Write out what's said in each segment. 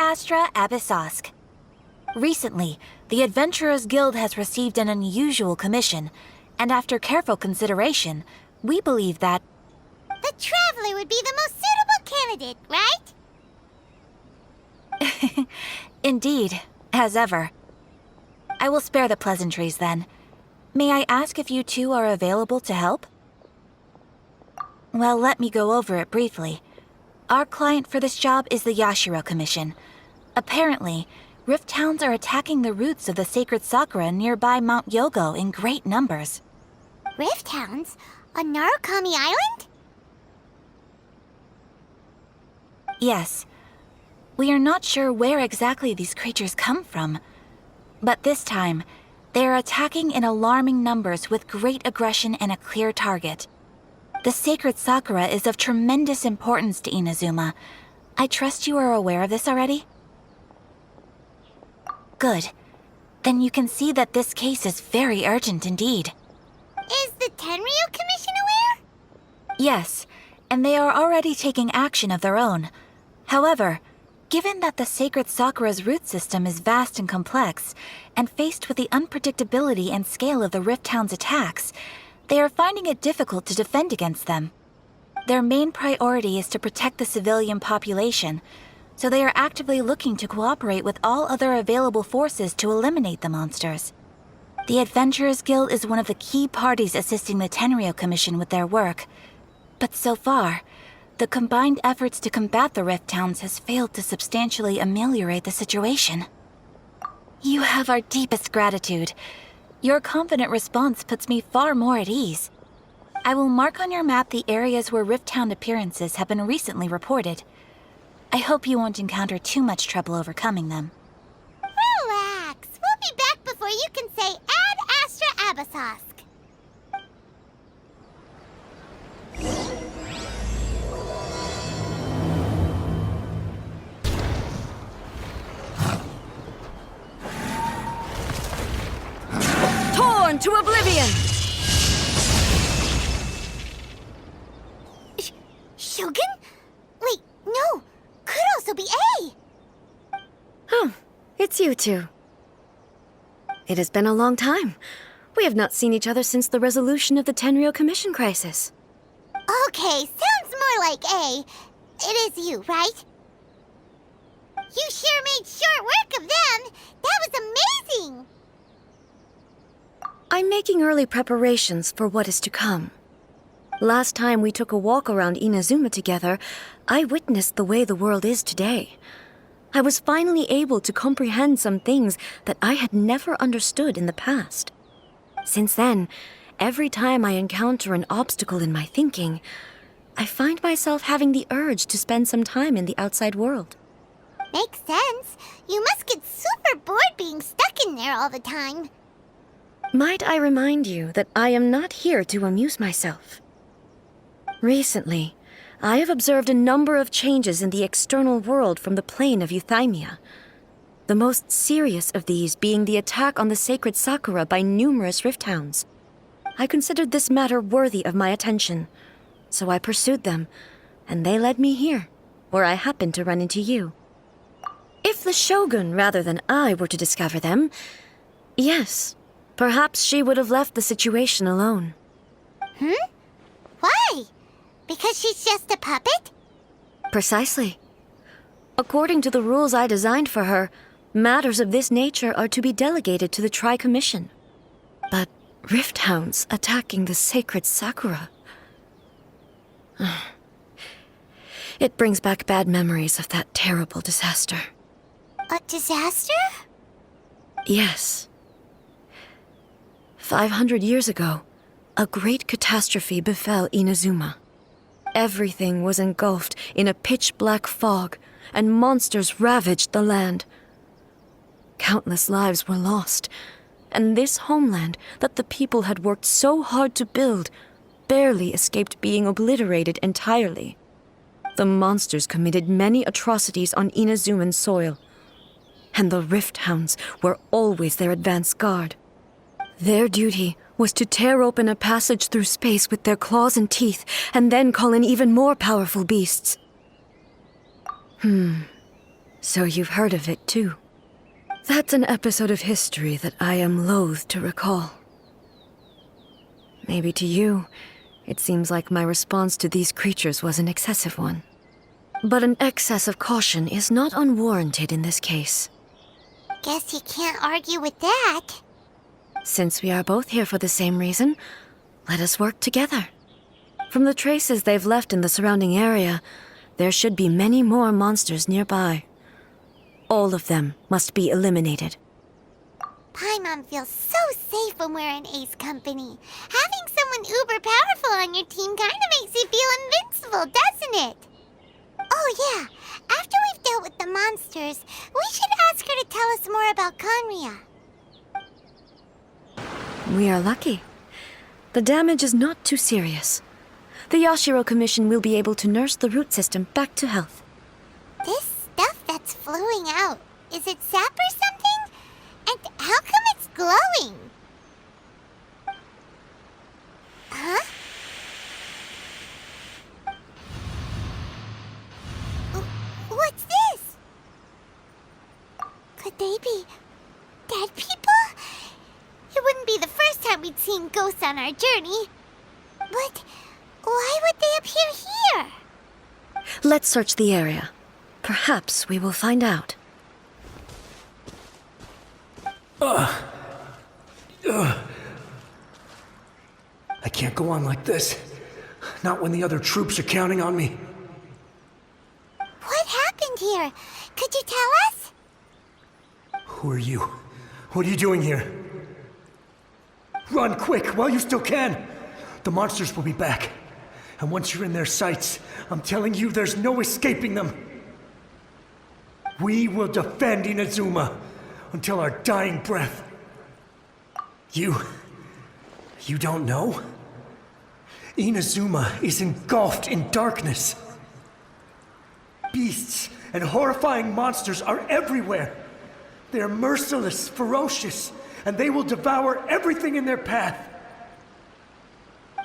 Astra Abyssosk. Recently, the Adventurers Guild has received an unusual commission, and after careful consideration, we believe that the Traveler would be the most suitable candidate, right? Indeed, as ever. I will spare the pleasantries then. May I ask if you two are available to help? Well, let me go over it briefly. Our client for this job is the Yashiro Commission. Apparently, rifthounds are attacking the roots of the Sacred Sakura nearby Mount Yogo in great numbers. Rifthounds? On Narukami Island? Yes. We are not sure where exactly these creatures come from. But this time, they are attacking in alarming numbers with great aggression and a clear target. The Sacred Sakura is of tremendous importance to Inazuma. I trust you are aware of this already? Good. Then you can see that this case is very urgent indeed. Is the Tenryou Commission aware? Yes, and they are already taking action of their own. However, given that the Sacred Sakura's root system is vast and complex, and faced with the unpredictability and scale of the Rifthound's attacks, they are finding it difficult to defend against them. Their main priority is to protect the civilian population, so they are actively looking to cooperate with all other available forces to eliminate the monsters. The Adventurers Guild is one of the key parties assisting the Tenryou Commission with their work, but so far, the combined efforts to combat the Rifthounds has failed to substantially ameliorate the situation. You have our deepest gratitude. Your confident response puts me far more at ease. I will mark on your map the areas where Rifthound appearances have been recently reported. I hope you won't encounter too much trouble overcoming them. Relax. We'll be back before you can say Ad Astra Abyssosk. Torn to oblivion! Shogun? Wait, no. Could also be A. Oh, it's you two. It has been a long time. We have not seen each other since the resolution of the Tenryou Commission crisis. Okay, sounds more like A. It is you, right? You sure made short work of them. That was amazing. I'm making early preparations for what is to come. Last time we took a walk around Inazuma together, I witnessed the way the world is today. I was finally able to comprehend some things that I had never understood in the past. Since then, every time I encounter an obstacle in my thinking, I find myself having the urge to spend some time in the outside world. Makes sense. You must get super bored being stuck in there all the time. Might I remind you that I am not here to amuse myself. Recently, I have observed a number of changes in the external world from the plane of Euthymia. The most serious of these being the attack on the Sacred Sakura by numerous rifthounds. I considered this matter worthy of my attention, so I pursued them, and they led me here, where I happened to run into you. If the Shogun rather than I were to discover them, yes, perhaps she would have left the situation alone. Why? Because she's just a puppet? Precisely. According to the rules I designed for her, matters of this nature are to be delegated to the Tri-Commission. But rifthounds attacking the Sacred Sakura... It brings back bad memories of that terrible disaster. A disaster? Yes. 500 years ago, a great catastrophe befell Inazuma. Everything was engulfed in a pitch-black fog, and monsters ravaged the land. Countless lives were lost, and this homeland that the people had worked so hard to build barely escaped being obliterated entirely. The monsters committed many atrocities on Inazuman soil, and the rifthounds were always their advance guard. Their duty was to tear open a passage through space with their claws and teeth, and then call in even more powerful beasts. So you've heard of it too. That's an episode of history that I am loath to recall. Maybe to you, it seems like my response to these creatures was an excessive one. But an excess of caution is not unwarranted in this case. Guess you can't argue with that. Since we are both here for the same reason, let us work together. From the traces they've left in the surrounding area, there should be many more monsters nearby. All of them must be eliminated. Paimon feels so safe when we're in Ace company. Having someone uber powerful on your team kind of makes you feel invincible, doesn't it? Oh yeah, after we've dealt with the monsters, we should ask her to tell us more about Khaenri'ah. We are lucky. The damage is not too serious. The Yashiro Commission will be able to nurse the root system back to health. This stuff that's flowing out, is it sap or something? And how come it's glowing? Huh? What's this? Could they be dead people? It wouldn't be the first time we'd seen ghosts on our journey. But why would they appear here? Let's search the area. Perhaps we will find out. I can't go on like this. Not when the other troops are counting on me. What happened here? Could you tell us? Who are you? What are you doing here? Run quick while you still can! The monsters will be back. And once you're in their sights, I'm telling you there's no escaping them. We will defend Inazuma until our dying breath. You don't know? Inazuma is engulfed in darkness. Beasts and horrifying monsters are everywhere. They are merciless, ferocious, and they will devour everything in their path.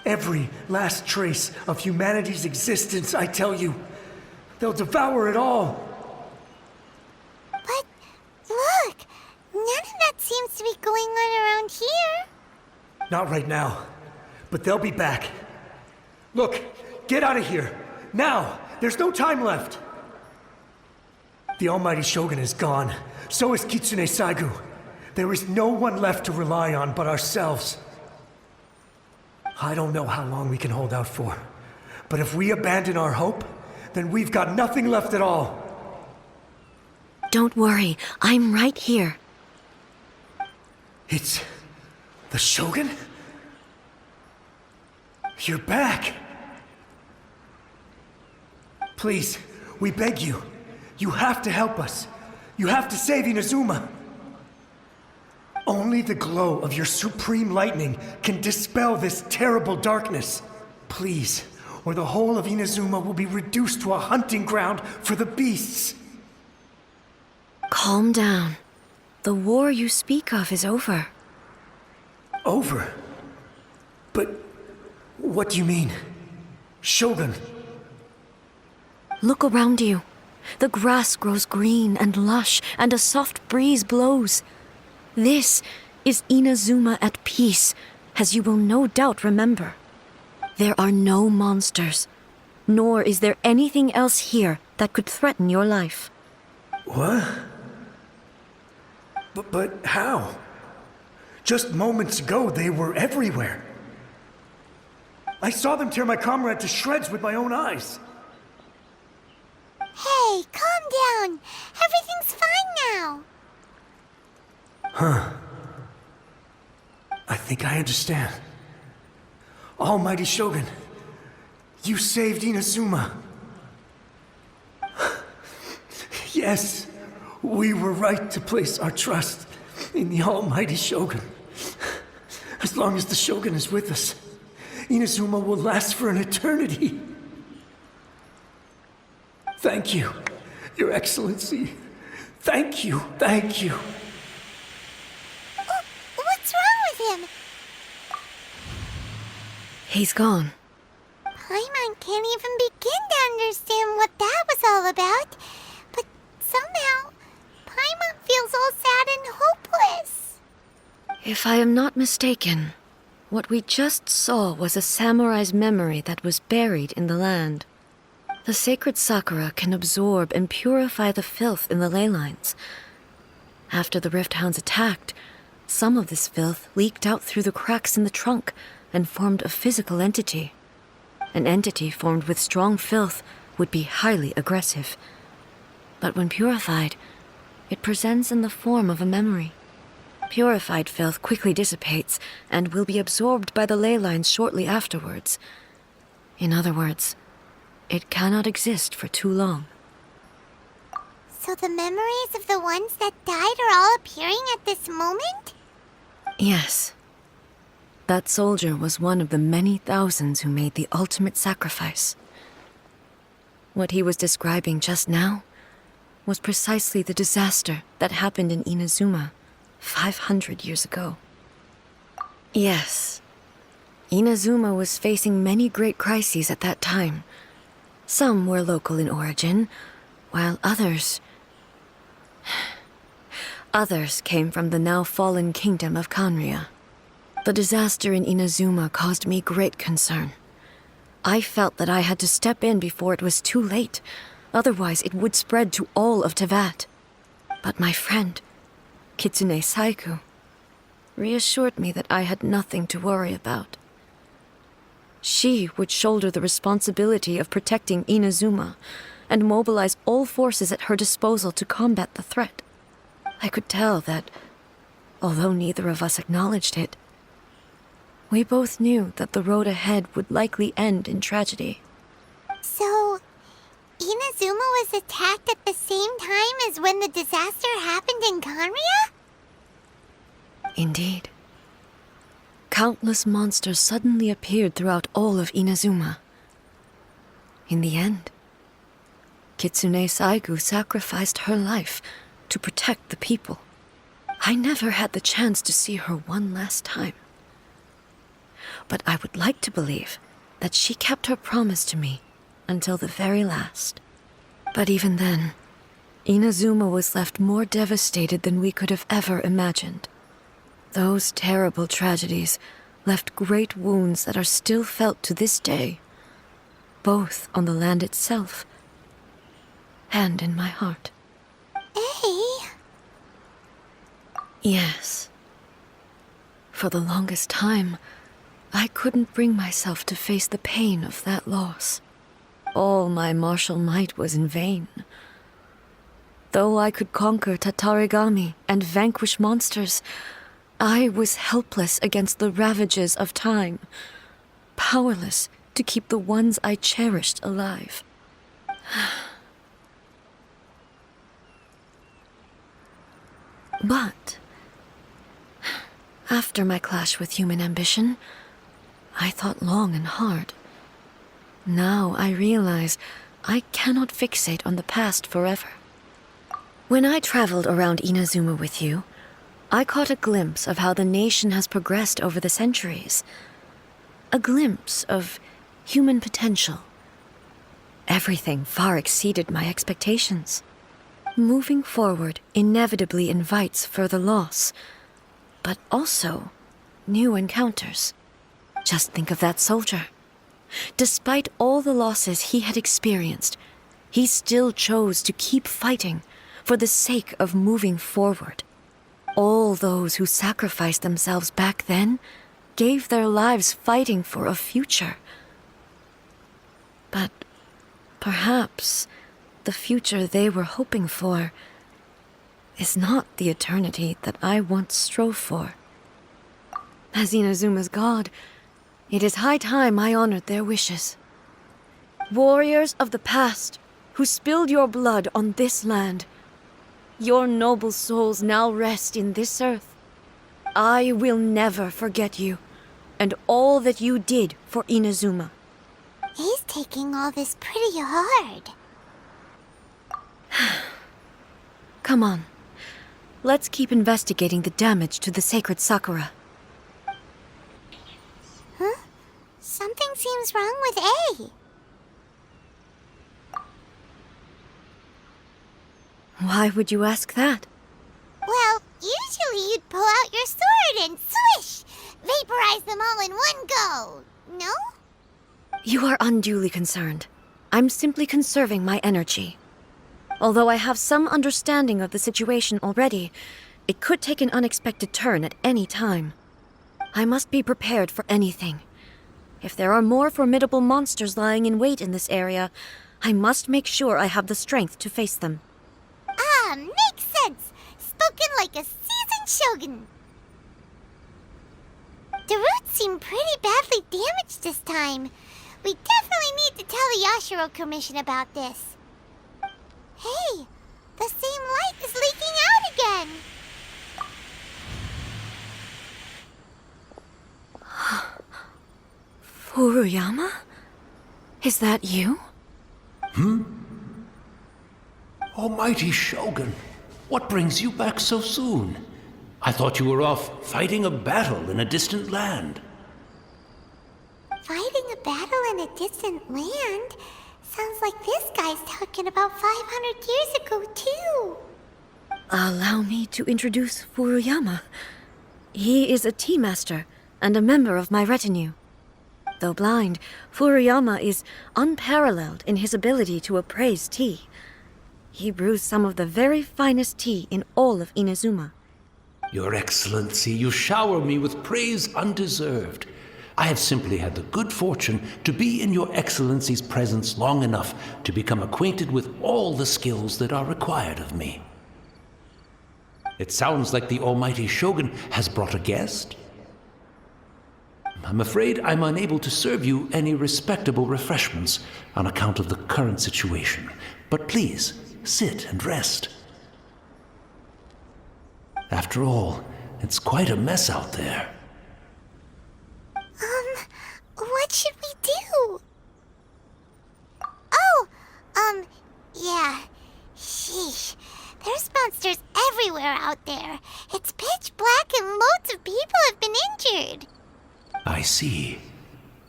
Every last trace of humanity's existence, I tell you. They'll devour it all. But look, none of that seems to be going on around here. Not right now, but they'll be back. Look, get out of here. Now! There's no time left! The Almighty Shogun is gone. So is Kitsune Saigu. There is no one left to rely on but ourselves. I don't know how long we can hold out for. But if we abandon our hope, then we've got nothing left at all. Don't worry, I'm right here. It's the Shogun? You're back! Please, we beg you. You have to help us. You have to save Inazuma. Only the glow of your supreme lightning can dispel this terrible darkness. Please, or the whole of Inazuma will be reduced to a hunting ground for the beasts. Calm down. The war you speak of is over. Over? But what do you mean? Shogun? Look around you. The grass grows green and lush, and a soft breeze blows. This is Inazuma at peace, as you will no doubt remember. There are no monsters, nor is there anything else here that could threaten your life. What? But how? Just moments ago, they were everywhere. I saw them tear my comrade to shreds with my own eyes. Hey, calm down. Everything's fine now. Huh. I think I understand. Almighty Shogun, you saved Inazuma. Yes, we were right to place our trust in the Almighty Shogun. As long as the Shogun is with us, Inazuma will last for an eternity. Thank you, Your Excellency. Thank you, thank you. What's wrong with him? He's gone. Paimon can't even begin to understand what that was all about. But somehow feels all sad and hopeless. If I am not mistaken, what we just saw was a samurai's memory that was buried in the land. The Sacred Sakura can absorb and purify the filth in the ley lines. After the rifthounds attacked, some of this filth leaked out through the cracks in the trunk and formed a physical entity. An entity formed with strong filth would be highly aggressive. But when purified, it presents in the form of a memory. Purified filth quickly dissipates and will be absorbed by the ley lines shortly afterwards. In other words, it cannot exist for too long. So the memories of the ones that died are all appearing at this moment? Yes. That soldier was one of the many thousands who made the ultimate sacrifice. What he was describing just now was precisely the disaster that happened in Inazuma 500 years ago. Yes. Inazuma was facing many great crises at that time. Some were local in origin, while others came from the now fallen kingdom of Khaenri'ah. The disaster in Inazuma caused me great concern. I felt that I had to step in before it was too late, otherwise it would spread to all of Teyvat. But my friend, Kitsune Saiku, reassured me that I had nothing to worry about. She would shoulder the responsibility of protecting Inazuma and mobilize all forces at her disposal to combat the threat. I could tell that, although neither of us acknowledged it, we both knew that the road ahead would likely end in tragedy. So, Inazuma was attacked at the same time as when the disaster happened in Khaenri'ah? Indeed. Countless monsters suddenly appeared throughout all of Inazuma. In the end, Kitsune Saigu sacrificed her life to protect the people. I never had the chance to see her one last time. But I would like to believe that she kept her promise to me until the very last. But even then, Inazuma was left more devastated than we could have ever imagined. Those terrible tragedies left great wounds that are still felt to this day, both on the land itself and in my heart. Hey? Yes. For the longest time, I couldn't bring myself to face the pain of that loss. All my martial might was in vain. Though I could conquer Tatarigami and vanquish monsters, I was helpless against the ravages of time, powerless to keep the ones I cherished alive. But after my clash with human ambition, I thought long and hard. Now I realize I cannot fixate on the past forever. When I traveled around Inazuma with you, I caught a glimpse of how the nation has progressed over the centuries. A glimpse of human potential. Everything far exceeded my expectations. Moving forward inevitably invites further loss, but also new encounters. Just think of that soldier. Despite all the losses he had experienced, he still chose to keep fighting for the sake of moving forward. All those who sacrificed themselves back then gave their lives fighting for a future. But perhaps the future they were hoping for is not the eternity that I once strove for. As Inazuma's god, it is high time I honored their wishes. Warriors of the past, who spilled your blood on this land, your noble souls now rest in this earth. I will never forget you, and all that you did for Inazuma. He's taking all this pretty hard. Come on. Let's keep investigating the damage to the Sacred Sakura. Huh? Something seems wrong with A. Why would you ask that? them all in one go, no? You are unduly concerned. I'm simply conserving my energy. Although I have some understanding of the situation already, it could take an unexpected turn at any time. I must be prepared for anything. If there are more formidable monsters lying in wait in this area, I must make sure I have the strength to face them. Ah, makes sense! Spoken like a seasoned shogun. The roots seem pretty badly damaged this time. We definitely need to tell the Yashiro Commission about this. Hey, the same light is leaking out again! Furuyama? Is that you? Almighty Shogun, what brings you back so soon? I thought you were off fighting a battle in a distant land. Fighting a battle in a distant land? Sounds like this guy's talking about 500 years ago, too. Allow me to introduce Furuyama. He is a tea master and a member of my retinue. Though blind, Furuyama is unparalleled in his ability to appraise tea. He brews some of the very finest tea in all of Inazuma. Your Excellency, you shower me with praise undeserved. I have simply had the good fortune to be in Your Excellency's presence long enough to become acquainted with all the skills that are required of me. It sounds like the Almighty Shogun has brought a guest. I'm afraid I'm unable to serve you any respectable refreshments on account of the current situation. But please, sit and rest. After all, it's quite a mess out there. What should we do? Yeah. Sheesh. There's monsters everywhere out there. It's pitch black and loads of people have been injured. I see.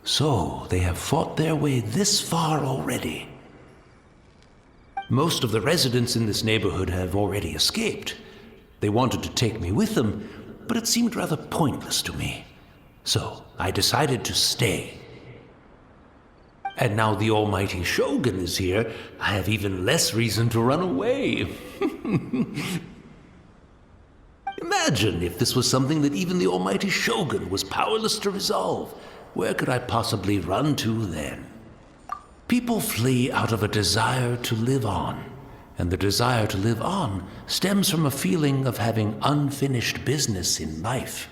So, they have fought their way this far already. Most of the residents in this neighborhood have already escaped. They wanted to take me with them, but it seemed rather pointless to me. So, I decided to stay. And now the Almighty Shogun is here, I have even less reason to run away. Imagine if this was something that even the Almighty Shogun was powerless to resolve. Where could I possibly run to then? People flee out of a desire to live on, and the desire to live on stems from a feeling of having unfinished business in life.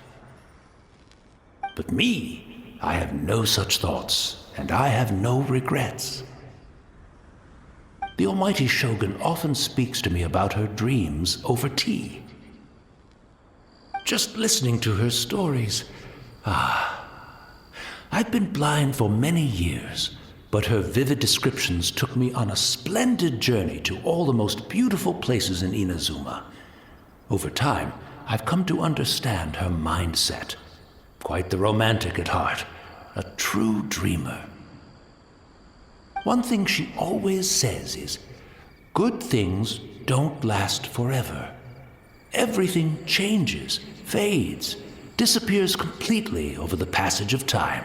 But me, I have no such thoughts, and I have no regrets. The Almighty Shogun often speaks to me about her dreams over tea. Just listening to her stories, I've been blind for many years, but her vivid descriptions took me on a splendid journey to all the most beautiful places in Inazuma. Over time, I've come to understand her mindset. Quite the romantic at heart, a true dreamer. One thing she always says is, good things don't last forever. Everything changes, fades, disappears completely over the passage of time.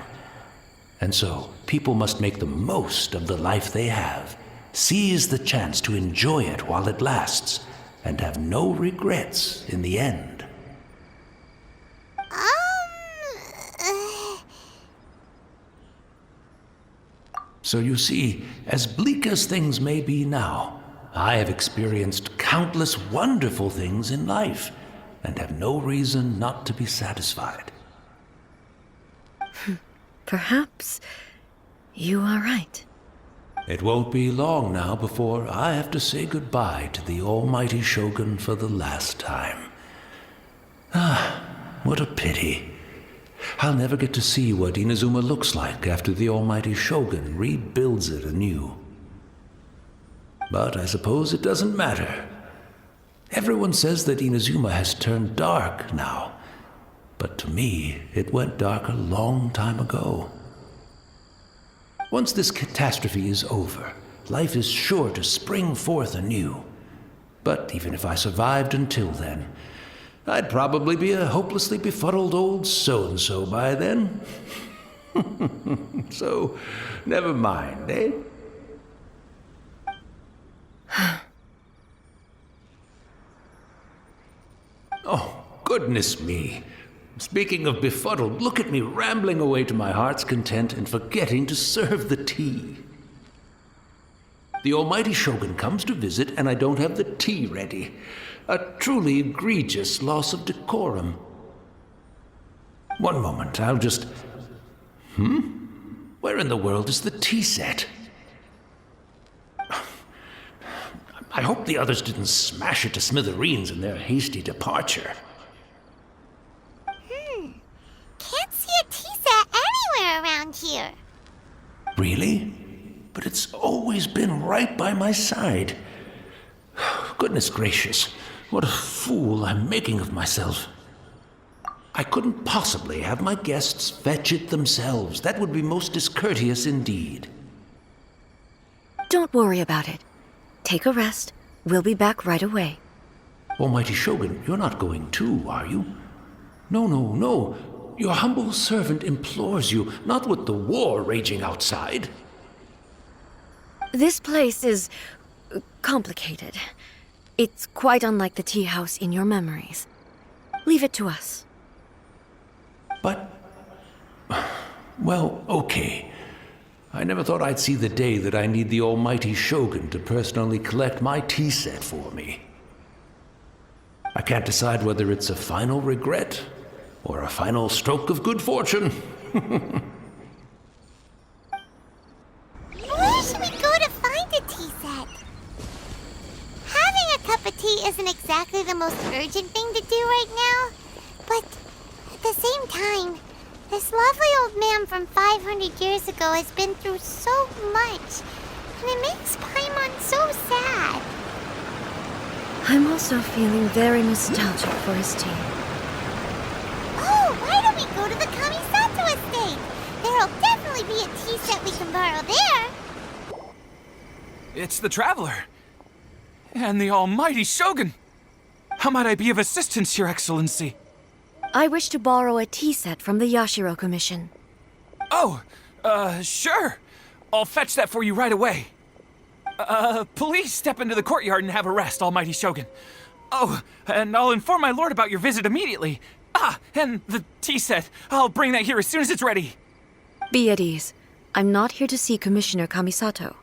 And so, people must make the most of the life they have, seize the chance to enjoy it while it lasts, and have no regrets in the end. So you see, as bleak as things may be now, I have experienced countless wonderful things in life, and have no reason not to be satisfied. Perhaps you are right. It won't be long now before I have to say goodbye to the Almighty Shogun for the last time. What a pity. I'll never get to see what Inazuma looks like after the Almighty Shogun rebuilds it anew. But I suppose it doesn't matter. Everyone says that Inazuma has turned dark now, but to me, it went dark a long time ago. Once this catastrophe is over, life is sure to spring forth anew. But even if I survived until then, I'd probably be a hopelessly befuddled old so-and-so by then. So, never mind, eh? Oh, goodness me. Speaking of befuddled, look at me rambling away to my heart's content and forgetting to serve the tea. The almighty Shogun comes to visit and I don't have the tea ready. A truly egregious loss of decorum. One moment, I'll just... Where in the world is the tea set? I hope the others didn't smash it to smithereens in their hasty departure. Can't see a tea set anywhere around here. Really? But it's always been right by my side. Goodness gracious, what a fool I'm making of myself. I couldn't possibly have my guests fetch it themselves. That would be most discourteous indeed. Don't worry about it. Take a rest. We'll be back right away. Almighty Shogun, you're not going too, are you? No, no, no. Your humble servant implores you, not with the war raging outside. This place is complicated. It's quite unlike the tea house in your memories. Leave it to us. But... well, okay. I never thought I'd see the day that I need the almighty Shogun to personally collect my tea set for me. I can't decide whether it's a final regret or a final stroke of good fortune. Where should we go to find a tea set? Having a cup of tea isn't exactly the most urgent thing to do right now, but at the same time, this lovely old man from 500 years ago has been through so much, and it makes Paimon so sad. I'm also feeling very nostalgic for his tea. Oh, why don't we go to the Kamisato estate? There'll definitely be a tea set we can borrow there. It's the Traveler. And the almighty Shogun. How might I be of assistance, Your Excellency? I wish to borrow a tea set from the Yashiro Commission. Oh, sure. I'll fetch that for you right away. Please step into the courtyard and have a rest, almighty Shogun. Oh, and I'll inform my lord about your visit immediately. Ah, and the tea set. I'll bring that here as soon as it's ready. Be at ease. I'm not here to see Commissioner Kamisato.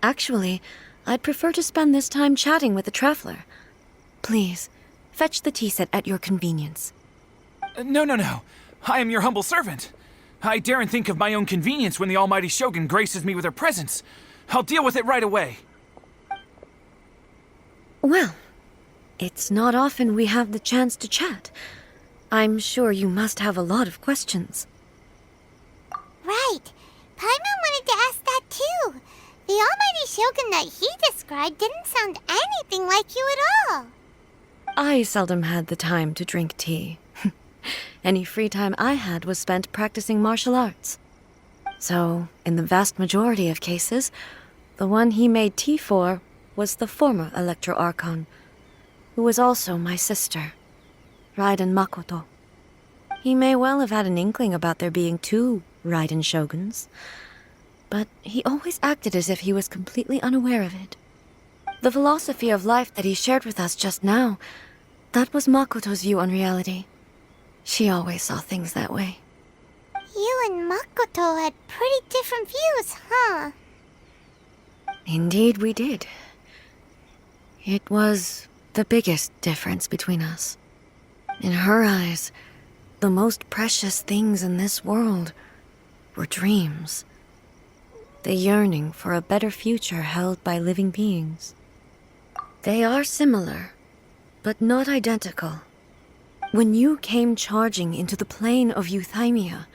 Actually, I'd prefer to spend this time chatting with the Traveler. Please, fetch the tea set at your convenience. No. I am your humble servant. I daren't think of my own convenience when the almighty Shogun graces me with her presence. I'll deal with it right away. Well, it's not often we have the chance to chat. I'm sure you must have a lot of questions. Right. Paimon wanted to ask that too. The almighty Shogun that he described didn't sound anything like you at all. I seldom had the time to drink tea. Any free time I had was spent practicing martial arts. So, in the vast majority of cases, the one he made tea for was the former Electro Archon, who was also my sister, Raiden Makoto. He may well have had an inkling about there being two Raiden Shoguns, but he always acted as if he was completely unaware of it. The philosophy of life that he shared with us just now, that was Makoto's view on reality. She always saw things that way. You and Makoto had pretty different views, huh? Indeed we did. It was the biggest difference between us. In her eyes, the most precious things in this world were dreams. The yearning for a better future held by living beings. They are similar, but not identical. When you came charging into the plane of Euthymia,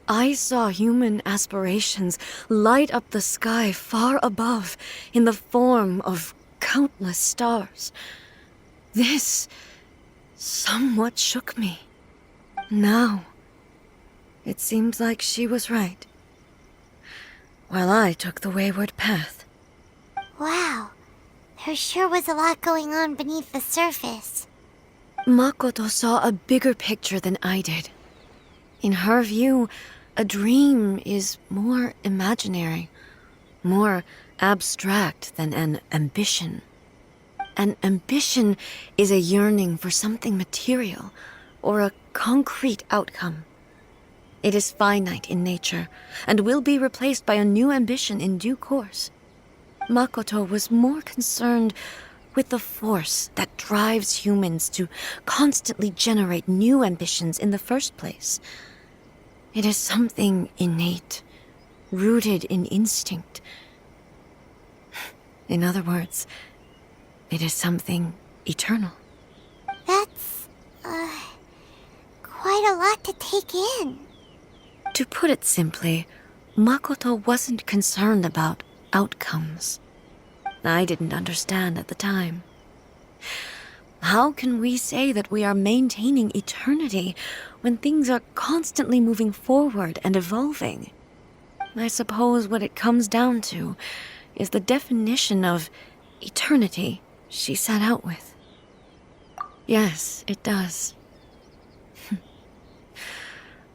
I saw human aspirations light up the sky far above in the form of countless stars. This somewhat shook me. Now, it seems like she was right, while I took the wayward path. Wow. There sure was a lot going on beneath the surface. Makoto saw a bigger picture than I did. In her view, a dream is more imaginary, more abstract than an ambition. An ambition is a yearning for something material, or a concrete outcome. It is finite in nature, and will be replaced by a new ambition in due course. Makoto was more concerned with the force that drives humans to constantly generate new ambitions in the first place. It is something innate, rooted in instinct. In other words, it is something eternal. That's, quite a lot to take in. To put it simply, Makoto wasn't concerned about outcomes. I didn't understand at the time. How can we say that we are maintaining eternity when things are constantly moving forward and evolving? I suppose what it comes down to is the definition of eternity she set out with. Yes, it does.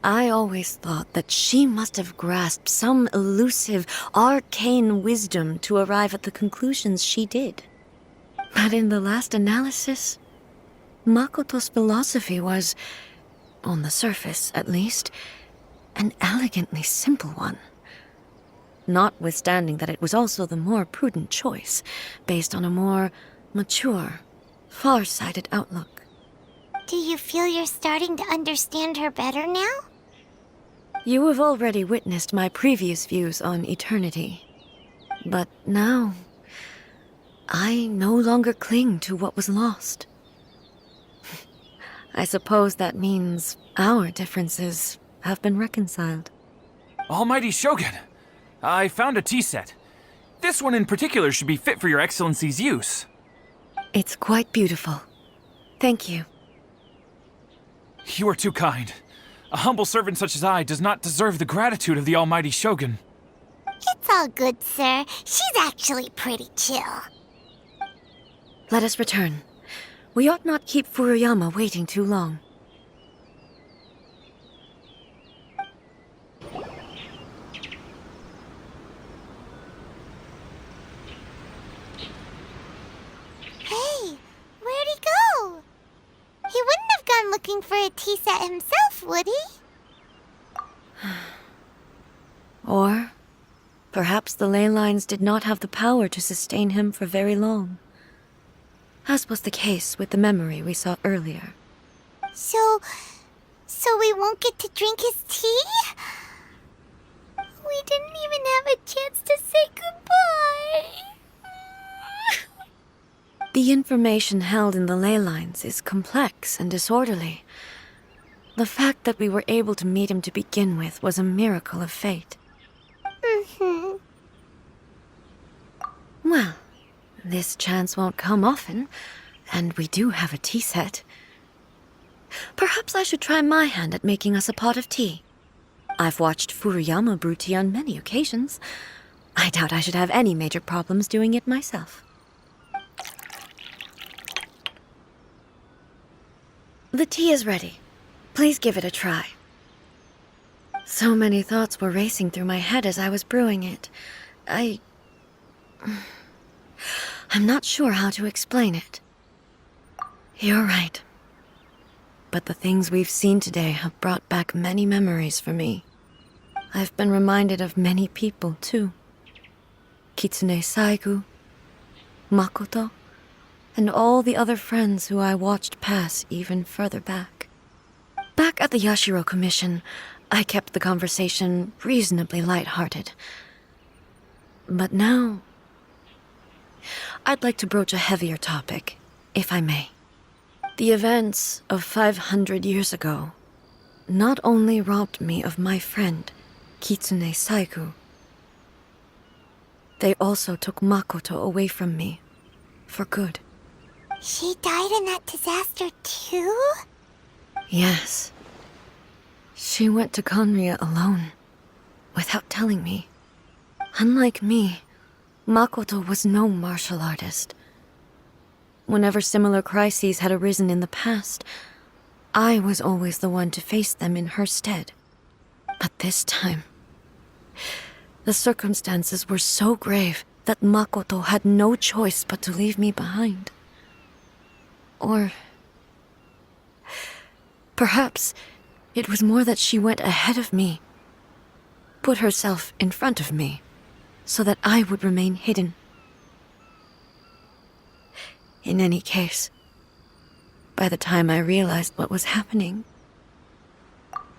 I always thought that she must have grasped some elusive, arcane wisdom to arrive at the conclusions she did. But in the last analysis, Makoto's philosophy was, on the surface at least, an elegantly simple one. Notwithstanding that it was also the more prudent choice, based on a more mature, far-sighted outlook. Do you feel you're starting to understand her better now? You have already witnessed my previous views on eternity. But now, I no longer cling to what was lost. I suppose that means our differences have been reconciled. Almighty Shogun, I found a tea set. This one in particular should be fit for your Excellency's use. It's quite beautiful. Thank you. You are too kind. A humble servant such as I does not deserve the gratitude of the Almighty Shogun. It's all good, sir. She's actually pretty chill. Let us return. We ought not keep Furuyama waiting too long. Hey, where'd he go? He wouldn't have gone looking for a tea set himself, would he? Or perhaps the ley lines did not have the power to sustain him for very long, as was the case with the memory we saw earlier. So we won't get to drink his tea? We didn't even have a chance to say goodbye. The information held in the ley lines is complex and disorderly. The fact that we were able to meet him to begin with was a miracle of fate. Well, this chance won't come often, and we do have a tea set. Perhaps I should try my hand at making us a pot of tea. I've watched Furuyama brew tea on many occasions. I doubt I should have any major problems doing it myself. The tea is ready. Please give it a try. So many thoughts were racing through my head as I was brewing it. I'm not sure how to explain it. You're right. But the things we've seen today have brought back many memories for me. I've been reminded of many people, too. Kitsune Saigu, Makoto, and all the other friends who I watched pass even further back. Back at the Yashiro Commission, I kept the conversation reasonably light-hearted. But now, I'd like to broach a heavier topic, if I may. The events of 500 years ago not only robbed me of my friend, Kitsune Saigu, they also took Makoto away from me, for good. She died in that disaster too? Yes. She went to Khaenri'ah alone, without telling me. Unlike me, Makoto was no martial artist. whenever similar crises had arisen in the past, I was always the one to face them in her stead. But this time, the circumstances were so grave that Makoto had no choice but to leave me behind. Or perhaps it was more that she went ahead of me, put herself in front of me, so that I would remain hidden. In any case, by the time I realized what was happening,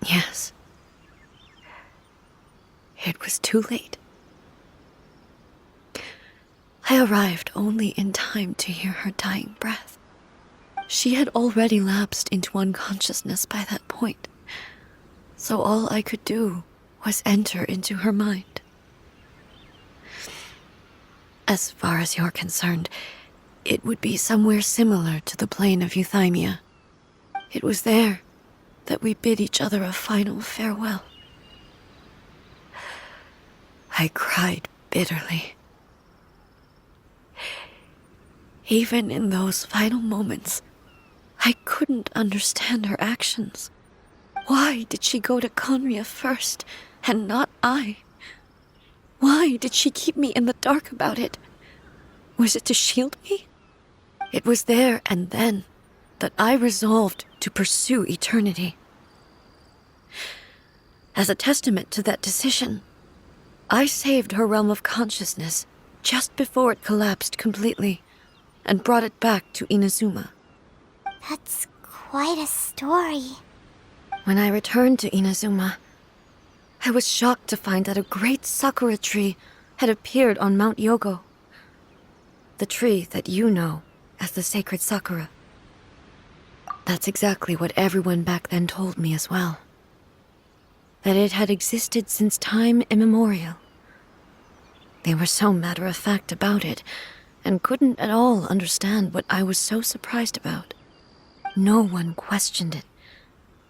yes, it was too late. I arrived only in time to hear her dying breath. She had already lapsed into unconsciousness by that point, so all I could do was enter into her mind. As far as you're concerned, it would be somewhere similar to the plain of Euthymia. It was there that we bid each other a final farewell. I cried bitterly. Even in those final moments, I couldn't understand her actions. Why did she go to Khaenri'ah first, and not I? Why did she keep me in the dark about it? Was it to shield me? It was there and then that I resolved to pursue eternity. As a testament to that decision, I saved her realm of consciousness just before it collapsed completely, and brought it back to Inazuma. That's quite a story. When I returned to Inazuma, I was shocked to find that a great sakura tree had appeared on Mount Yogo. The tree that you know as the Sacred Sakura. That's exactly what everyone back then told me as well. That it had existed since time immemorial. They were so matter-of-fact about it, and couldn't at all understand what I was so surprised about. No one questioned it,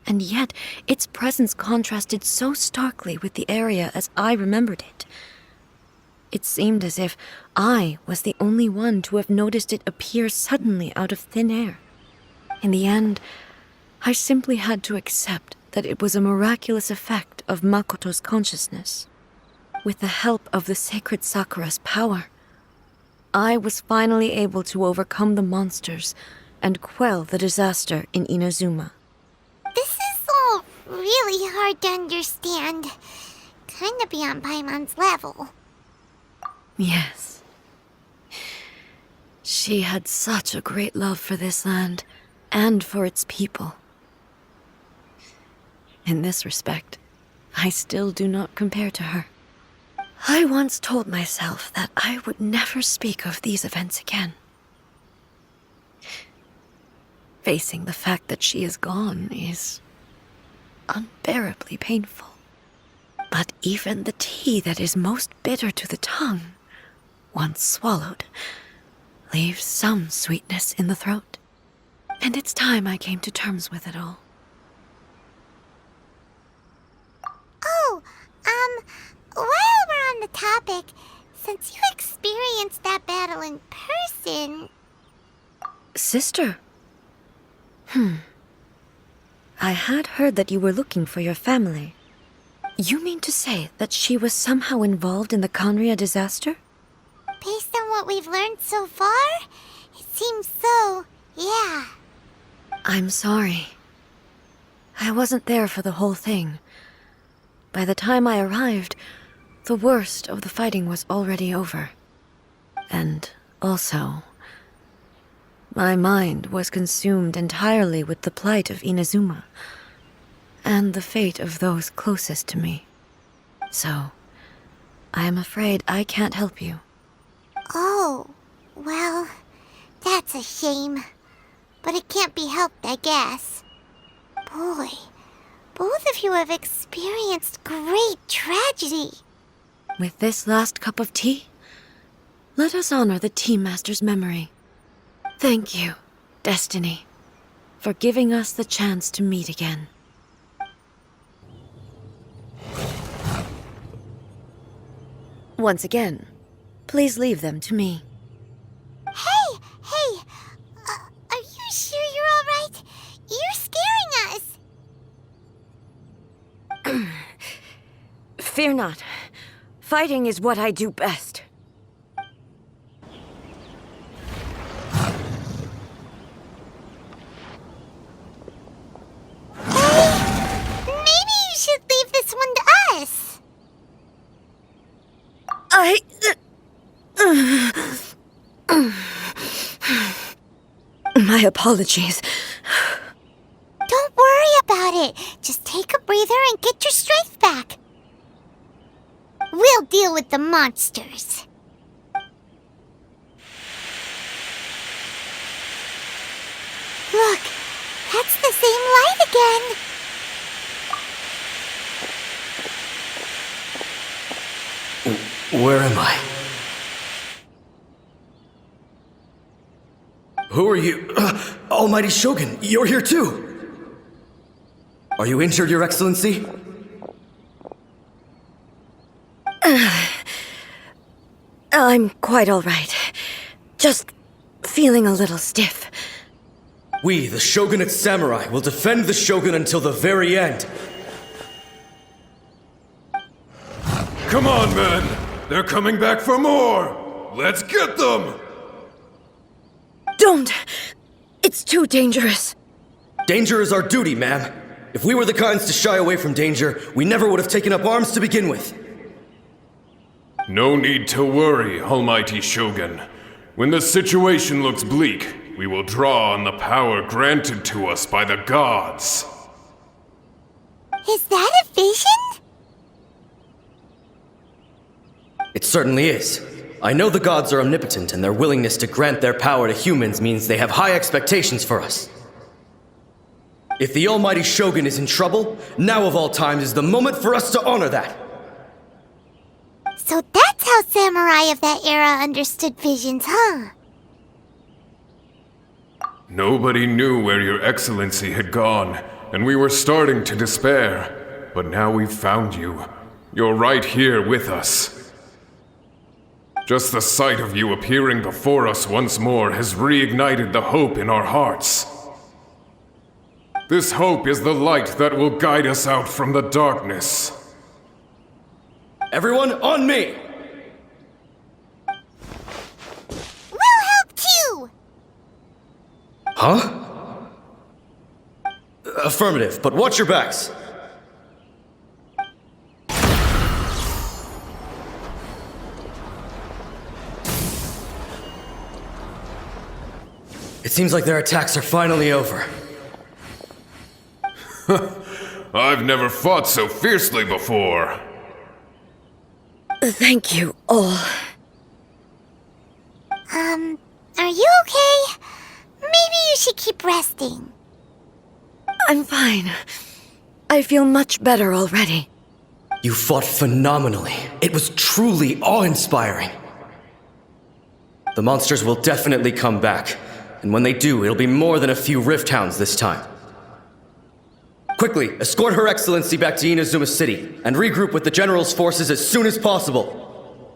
and yet its presence contrasted so starkly with the area as I remembered it. It seemed as if I was the only one to have noticed it appear suddenly out of thin air. In the end, I simply had to accept that it was a miraculous effect of Makoto's consciousness. With the help of the Sacred Sakura's power, I was finally able to overcome the monsters and quell the disaster in Inazuma. This is all really hard to understand. Kinda beyond Paimon's level. Yes. She had such a great love for this land, and for its people. In this respect, I still do not compare to her. I once told myself that I would never speak of these events again. Facing the fact that she is gone is unbearably painful. But even the tea that is most bitter to the tongue, once swallowed, leaves some sweetness in the throat. And it's time I came to terms with it all. Oh, while we're on the topic, since you experienced that battle in person... Sister? I had heard that you were looking for your family. You mean to say that she was somehow involved in the Khaenri'ah disaster? Based on what we've learned so far, it seems so, yeah. I'm sorry. I wasn't there for the whole thing. By the time I arrived, the worst of the fighting was already over. And also, my mind was consumed entirely with the plight of Inazuma, and the fate of those closest to me. So, I am afraid I can't help you. Oh, well, that's a shame. But it can't be helped, I guess. Boy, both of you have experienced great tragedy. With this last cup of tea, let us honor the Tea Master's memory. Thank you, Destiny, for giving us the chance to meet again. Once again, please leave them to me. Hey! Fear not. Fighting is what I do best. Maybe you should leave this one to us. My apologies. Don't worry about it. Just take a breather and get your strength back. We'll deal with the monsters. Look, that's the same light again. Where am I? Who are you? Almighty Shogun, you're here too! Are you injured, Your Excellency? I'm quite all right. Just feeling a little stiff. We, the Shogunate Samurai, will defend the Shogun until the very end. Come on, men! They're coming back for more! Let's get them! Don't! It's too dangerous. Danger is our duty, ma'am. If we were the kinds to shy away from danger, we never would have taken up arms to begin with. No need to worry, Almighty Shogun. When the situation looks bleak, we will draw on the power granted to us by the gods. Is that a vision? It certainly is. I know the gods are omnipotent, and their willingness to grant their power to humans means they have high expectations for us. If the Almighty Shogun is in trouble, now of all times is the moment for us to honor that. So that's how samurai of that era understood visions, huh? Nobody knew where Your Excellency had gone, and we were starting to despair. But now we've found you. You're right here with us. Just the sight of you appearing before us once more has reignited the hope in our hearts. This hope is the light that will guide us out from the darkness. Everyone, on me! We'll help too! Huh? Affirmative, but watch your backs. It seems like their attacks are finally over. I've never fought so fiercely before. Thank you all. Are you okay? Maybe you should keep resting. I'm fine. I feel much better already. You fought phenomenally. It was truly awe-inspiring. The monsters will definitely come back. And when they do, it'll be more than a few rifthounds this time. Quickly, escort Her Excellency back to Inazuma City, and regroup with the General's forces as soon as possible.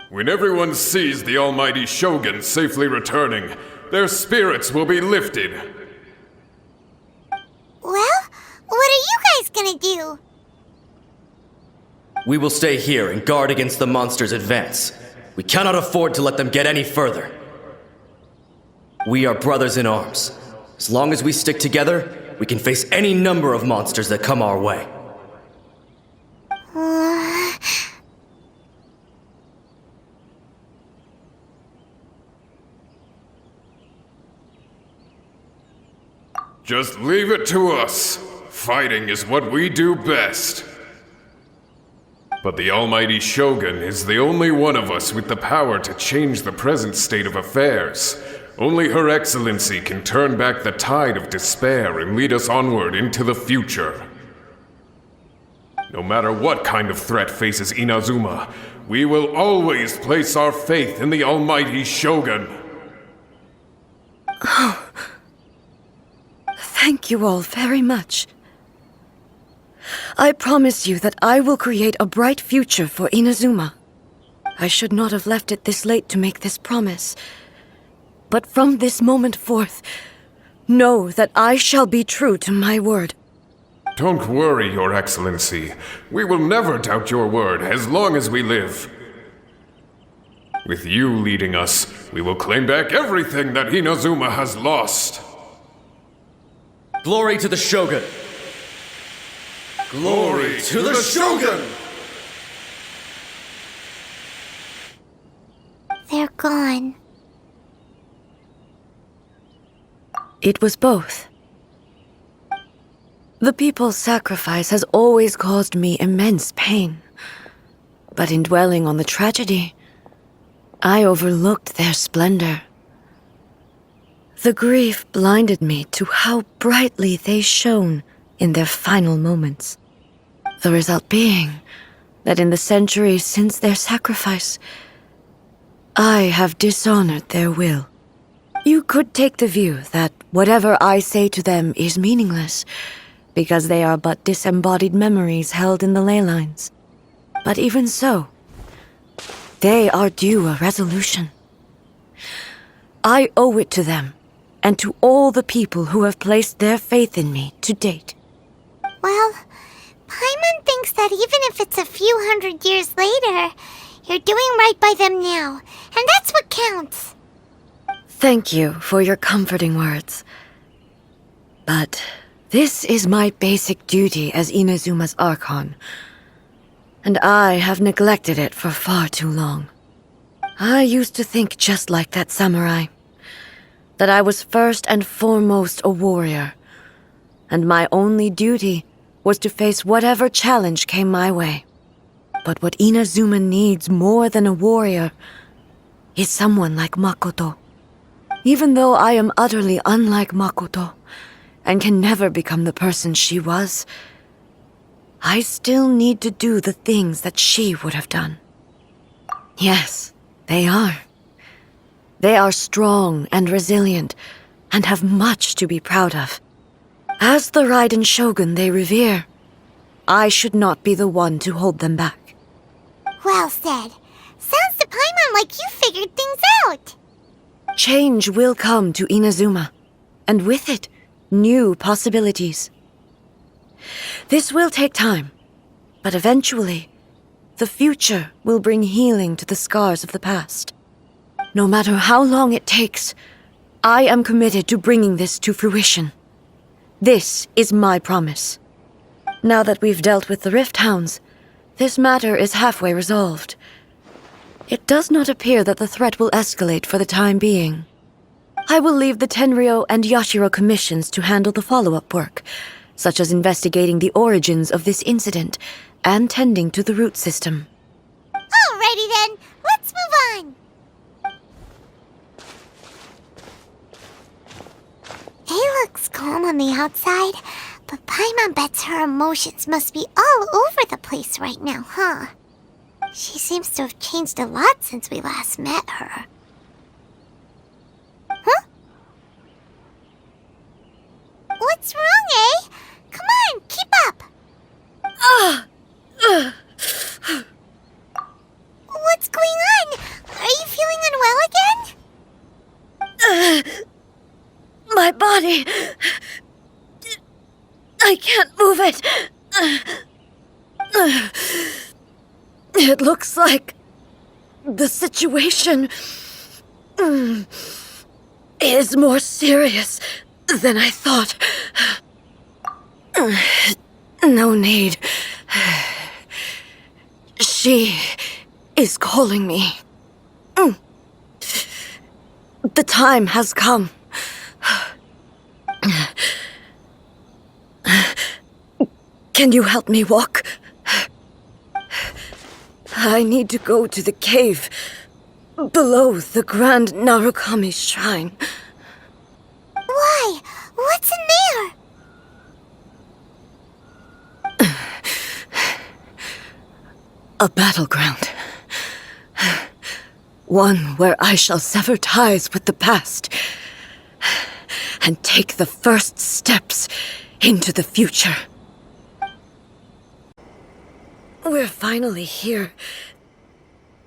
When everyone sees the Almighty Shogun safely returning, their spirits will be lifted. Well, what are you guys gonna do? We will stay here and guard against the monsters' advance. We cannot afford to let them get any further. We are brothers in arms. As long as we stick together, we can face any number of monsters that come our way. Just leave it to us. Fighting is what we do best. But the Almighty Shogun is the only one of us with the power to change the present state of affairs. Only Her Excellency can turn back the tide of despair and lead us onward into the future. No matter what kind of threat faces Inazuma, we will always place our faith in the Almighty Shogun. Thank you all very much. I promise you that I will create a bright future for Inazuma. I should not have left it this late to make this promise. But from this moment forth, know that I shall be true to my word. Don't worry, Your Excellency. We will never doubt your word as long as we live. With you leading us, we will claim back everything that Inazuma has lost. Glory to the Shogun! Glory to the Shogun! They're gone. It was both. The people's sacrifice has always caused me immense pain. But in dwelling on the tragedy, I overlooked their splendor. The grief blinded me to how brightly they shone in their final moments. The result being that in the centuries since their sacrifice, I have dishonored their will. You could take the view that whatever I say to them is meaningless, because they are but disembodied memories held in the ley lines. But even so, they are due a resolution. I owe it to them, and to all the people who have placed their faith in me to date. Well, Paimon thinks that even if it's a few hundred years later, you're doing right by them now, and that's what counts. Thank you for your comforting words. But this is my basic duty as Inazuma's Archon, and I have neglected it for far too long. I used to think just like that samurai, that I was first and foremost a warrior, and my only duty was to face whatever challenge came my way. But what Inazuma needs more than a warrior is someone like Makoto. Even though I am utterly unlike Makoto, and can never become the person she was, I still need to do the things that she would have done. Yes, they are. They are strong and resilient, and have much to be proud of. As the Raiden Shogun they revere, I should not be the one to hold them back. Well said. Sounds to Paimon like you figured things out. Change will come to Inazuma, and with it, new possibilities. This will take time, but eventually, the future will bring healing to the scars of the past. No matter how long it takes, I am committed to bringing this to fruition. This is my promise. Now that we've dealt with the Rifthounds, this matter is halfway resolved. It does not appear that the threat will escalate for the time being. I will leave the Tenryou and Yashiro Commissions to handle the follow-up work, such as investigating the origins of this incident and tending to the root system. Alrighty then, let's move on. He looks calm on the outside, but Paimon bets her emotions must be all over the place right now, huh? She seems to have changed a lot since we last met her. Huh? What's wrong, eh? Come on, keep up! What's going on? Are you feeling unwell again? My body... I can't move it. It looks like the situation is more serious than I thought. No need. She is calling me. The time has come. Can you help me walk? I need to go to the cave below the Grand Narukami Shrine. Why? What's in there? A battleground. One where I shall sever ties with the past and take the first steps into the future. We're finally here.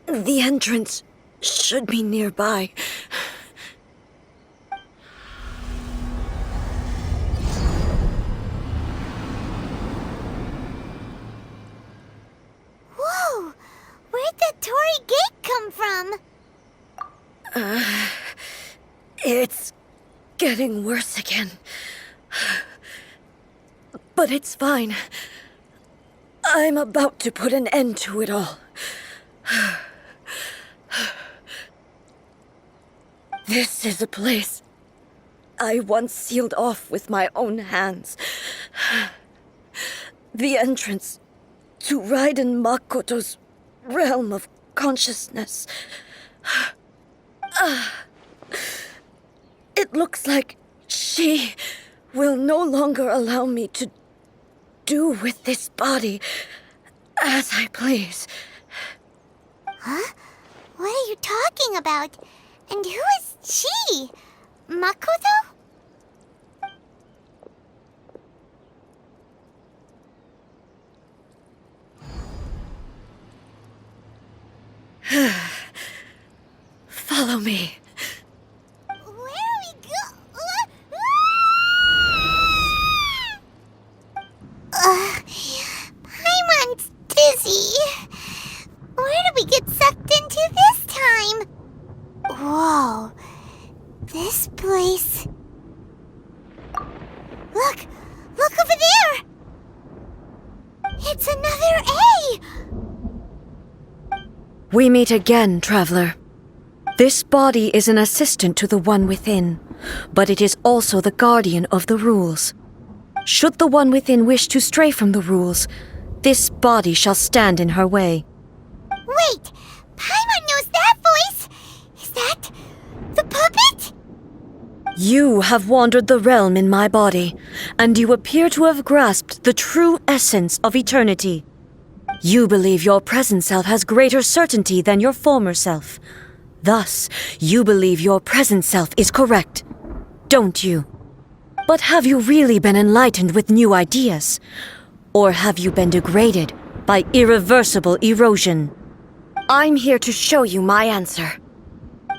The entrance should be nearby. It's getting worse again. But it's fine. I'm about to put an end to it all. This is a place I once sealed off with my own hands. The entrance to Raiden Makoto's realm of consciousness. It looks like she will no longer allow me to do with this body as I please. Huh? What are you talking about? And who is she? Makoto? Follow me. Where are we Paimon's dizzy. Where did we get sucked into this time? Whoa. This place... Look! Look over there! It's another A! We meet again, Traveler. This body is an assistant to the one within, but it is also the guardian of the rules. Should the one within wish to stray from the rules, this body shall stand in her way. Wait! Paimon knows that voice! Is that... the puppet? You have wandered the realm in my body, and you appear to have grasped the true essence of eternity. You believe your present self has greater certainty than your former self. Thus, you believe your present self is correct, don't you? But have you really been enlightened with new ideas? Or have you been degraded by irreversible erosion? I'm here to show you my answer.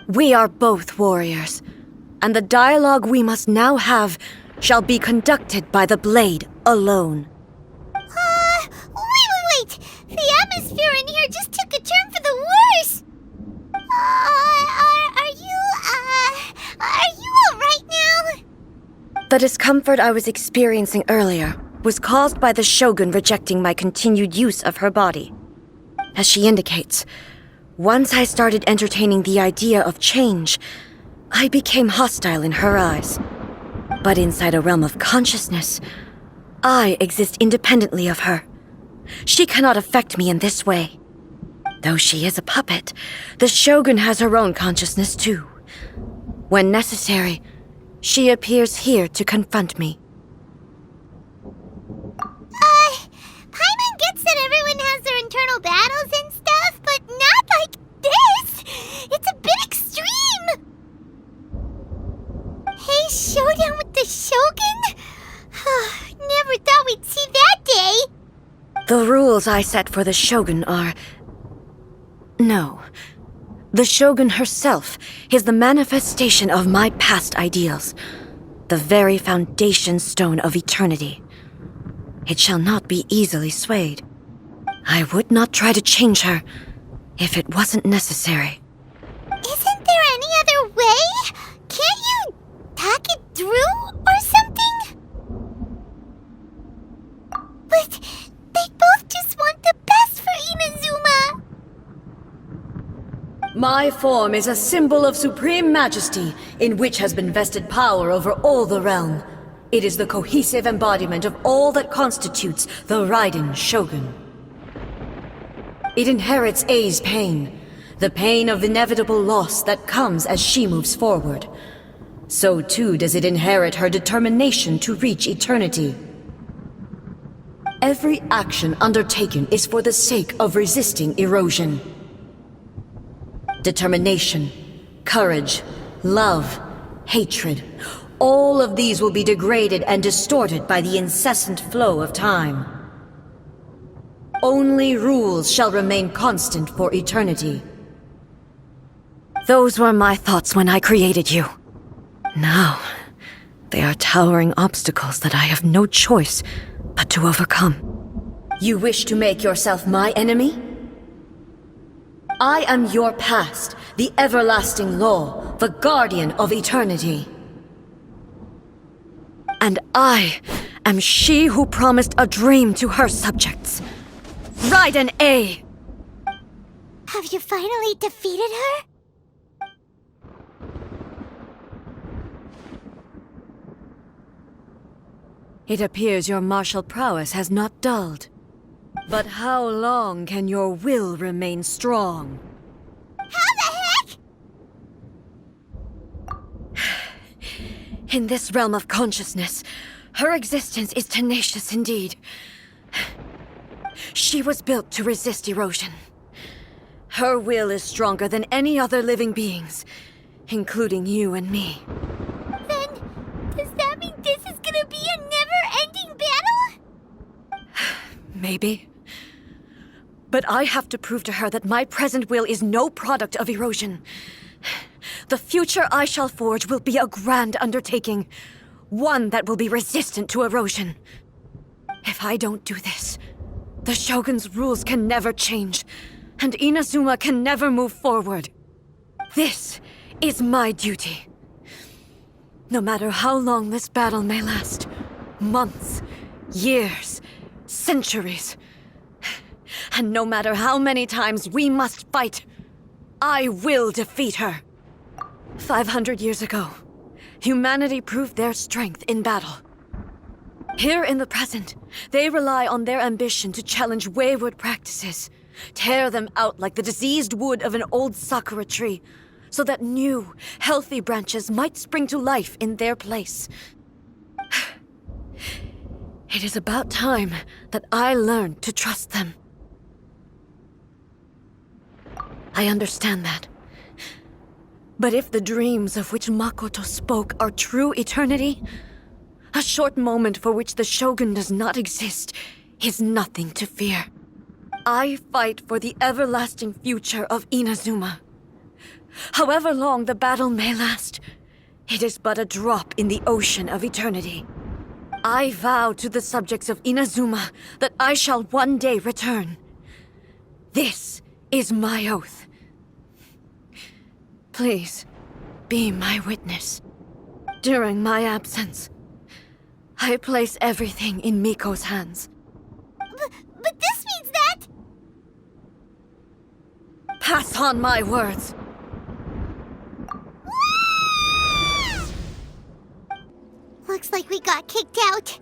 We are both warriors, and the dialogue we must now have shall be conducted by the blade alone. Wait! The atmosphere in here just took a turn for the worse! Are you alright now? The discomfort I was experiencing earlier was caused by the Shogun rejecting my continued use of her body. As she indicates, once I started entertaining the idea of change, I became hostile in her eyes. But inside a realm of consciousness, I exist independently of her. She cannot affect me in this way. Though she is a puppet, the Shogun has her own consciousness too. When necessary, she appears here to confront me. Paimon gets that everyone has their internal battles and stuff, but not like this! It's a bit extreme! Hey, showdown with the Shogun? Never thought we'd see that day! The rules I set for the Shogun are... No. The Shogun herself is the manifestation of my past ideals. The very foundation stone of eternity. It shall not be easily swayed. I would not try to change her if it wasn't necessary. Isn't there any other way? Can't you talk it through or something? But they both just want the best for Inazuma. My form is a symbol of supreme majesty, in which has been vested power over all the realm. It is the cohesive embodiment of all that constitutes the Raiden Shogun. It inherits A's pain, the pain of inevitable loss that comes as she moves forward. So too does it inherit her determination to reach eternity. Every action undertaken is for the sake of resisting erosion. Determination, courage, love, hatred, all of these will be degraded and distorted by the incessant flow of time. Only rules shall remain constant for eternity. Those were my thoughts when I created you. Now, they are towering obstacles that I have no choice but to overcome. You wish to make yourself my enemy? I am your past, the everlasting law, the guardian of eternity. And I am she who promised a dream to her subjects. Raiden A! Have you finally defeated her? It appears your martial prowess has not dulled. But how long can your will remain strong? How the heck? In this realm of consciousness, her existence is tenacious indeed. She was built to resist erosion. Her will is stronger than any other living beings, including you and me. Then, does that mean this is gonna be a never-ending battle? Maybe. But I have to prove to her that my present will is no product of erosion. The future I shall forge will be a grand undertaking, one that will be resistant to erosion. If I don't do this, the Shogun's rules can never change, and Inazuma can never move forward. This is my duty. No matter how long this battle may last, months, years, centuries, and no matter how many times we must fight, I will defeat her. 500 years ago, humanity proved their strength in battle. Here in the present, they rely on their ambition to challenge wayward practices, tear them out like the diseased wood of an old sakura tree, so that new, healthy branches might spring to life in their place. It is about time that I learned to trust them. I understand that. But if the dreams of which Makoto spoke are true eternity, a short moment for which the Shogun does not exist is nothing to fear. I fight for the everlasting future of Inazuma. However long the battle may last, it is but a drop in the ocean of eternity. I vow to the subjects of Inazuma that I shall one day return. This is my oath. Please, be my witness. During my absence, I place everything in Miko's hands. But this means that... Pass on my words. Looks like we got kicked out.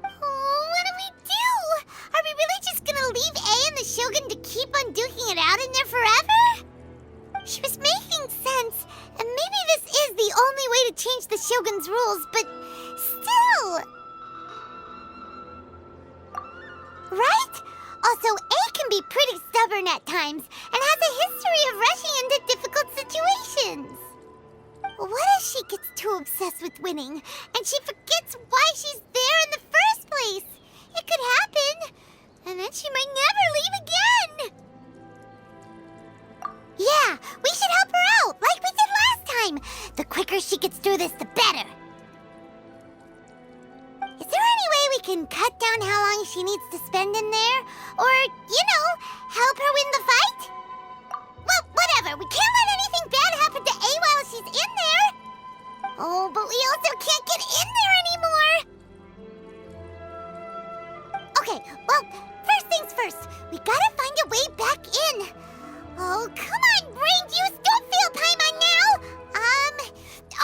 Oh, what do we do? Are we really just gonna leave A and the Shogun to keep on duking it out in there forever? She was making sense, and maybe this is the only way to change the Shogun's rules, but still... Right? Also, A can be pretty stubborn at times, and has a history of rushing into difficult situations. What if she gets too obsessed with winning, and she forgets why she's there in the first place? It could happen, and then she might never leave again. Yeah, we should help her out, like we did last time. The quicker she gets through this, the better. Is there any way we can cut down how long she needs to spend in there? Or, help her win the fight? Well, whatever. We can't let anything bad happen to A while she's in there. Oh, but we also can't get in there anymore. Okay, well, first things first. We gotta find a way back in. Oh, come on, brain juice. Don't feel Paimon now.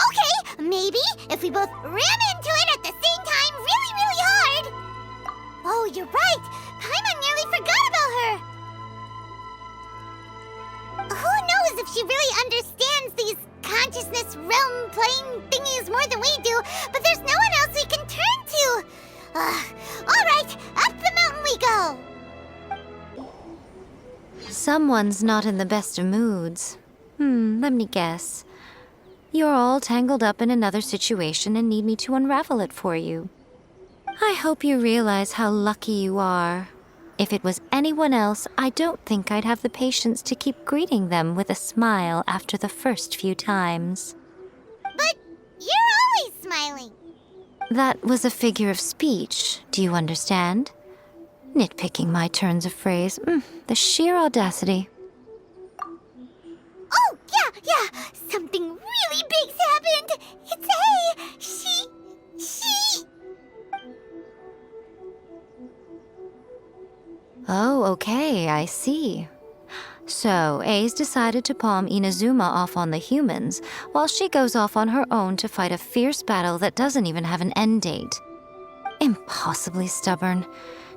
Okay, maybe if we both ram into it at the same time really, really hard. Oh, you're right. Paimon nearly forgot about her. Who knows if she really understands these consciousness realm plane thingies more than we do, but there's no one else we can turn to. All right, up the mountain we go. Someone's not in the best of moods. Let me guess. You're all tangled up in another situation and need me to unravel it for you. I hope you realize how lucky you are. If it was anyone else, I don't think I'd have the patience to keep greeting them with a smile after the first few times. But you're always smiling. That was a figure of speech, do you understand? Nitpicking my turns of phrase. The sheer audacity. Oh, yeah. Something really big's happened. It's A. She... Oh, okay, I see. So, A's decided to palm Inazuma off on the humans, while she goes off on her own to fight a fierce battle that doesn't even have an end date. Impossibly stubborn.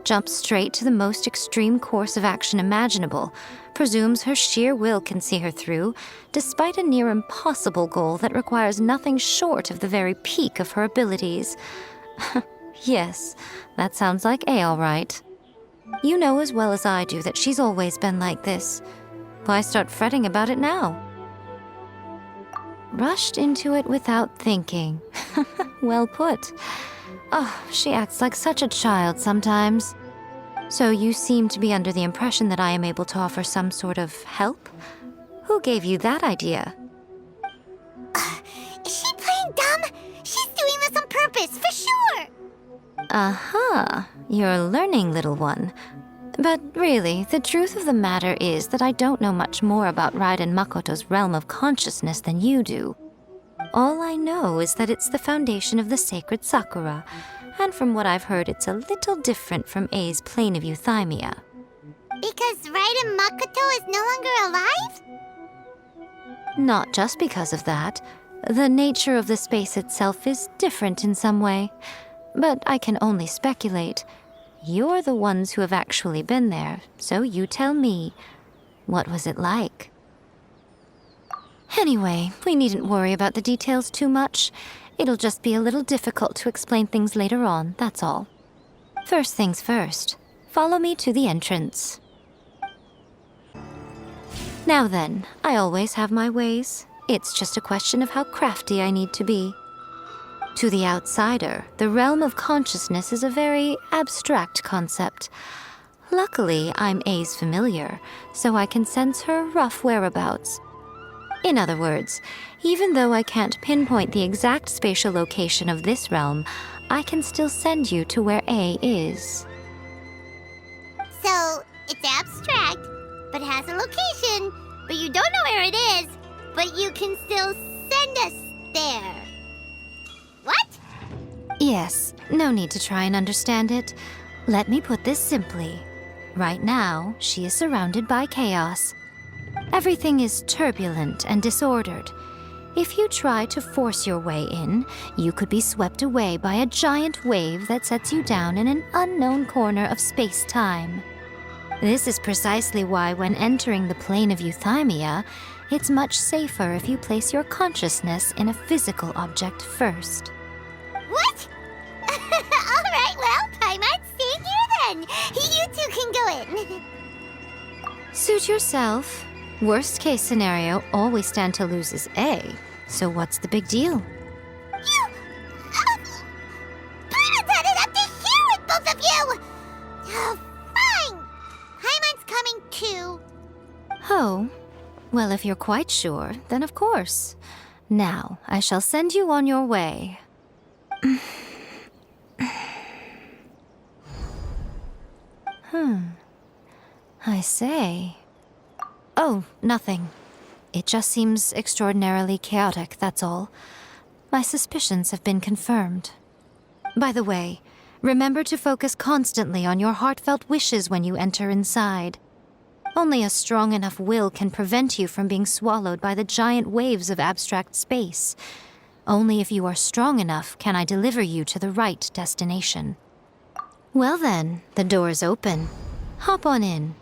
Jumps straight to the most extreme course of action imaginable, presumes her sheer will can see her through, despite a near impossible goal that requires nothing short of the very peak of her abilities. Yes, that sounds like A all right. You know as well as I do that she's always been like this. Why start fretting about it now? Rushed into it without thinking. Well put. Oh, she acts like such a child sometimes. So you seem to be under the impression that I am able to offer some sort of help? Who gave you that idea? Is she playing dumb? She's doing this on purpose, for sure! Uh-huh. You're learning, little one. But really, the truth of the matter is that I don't know much more about Raiden Makoto's realm of consciousness than you do. All I know is that it's the foundation of the Sacred Sakura, and from what I've heard, it's a little different from A's plane of euthymia. Because Raiden Makoto is no longer alive? Not just because of that. The nature of the space itself is different in some way. But I can only speculate. You're the ones who have actually been there, so you tell me. What was it like? Anyway, we needn't worry about the details too much. It'll just be a little difficult to explain things later on, that's all. First things first, follow me to the entrance. Now then, I always have my ways. It's just a question of how crafty I need to be. To the outsider, the realm of consciousness is a very abstract concept. Luckily, I'm A's familiar, so I can sense her rough whereabouts. In other words, even though I can't pinpoint the exact spatial location of this realm, I can still send you to where A is. So, it's abstract, but has a location, but you don't know where it is, but you can still send us there. What? Yes, no need to try and understand it. Let me put this simply. Right now, she is surrounded by chaos. Everything is turbulent and disordered. If you try to force your way in, you could be swept away by a giant wave that sets you down in an unknown corner of space-time. This is precisely why when entering the plane of euthymia, it's much safer if you place your consciousness in a physical object first. What? Alright, well, Paimon, stay here then. You two can go in. Suit yourself. Worst case scenario, all we stand to lose is A. So what's the big deal? You... Paimon's had it up to here with both of you! Oh, fine! Paimon's coming too. Oh, well, if you're quite sure, then of course. Now, I shall send you on your way. I say... Oh, nothing. It just seems extraordinarily chaotic, that's all. My suspicions have been confirmed. By the way, remember to focus constantly on your heartfelt wishes when you enter inside. Only a strong enough will can prevent you from being swallowed by the giant waves of abstract space. Only if you are strong enough can I deliver you to the right destination. Well then, the door's open. Hop on in.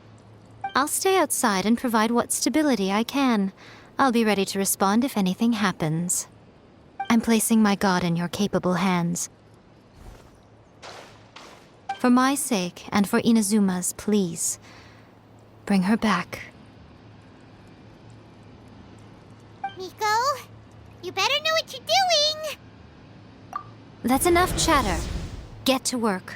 I'll stay outside and provide what stability I can. I'll be ready to respond if anything happens. I'm placing my god in your capable hands. For my sake and for Inazuma's, please. Bring her back. Miko, you better know what you're doing! That's enough chatter. Get to work.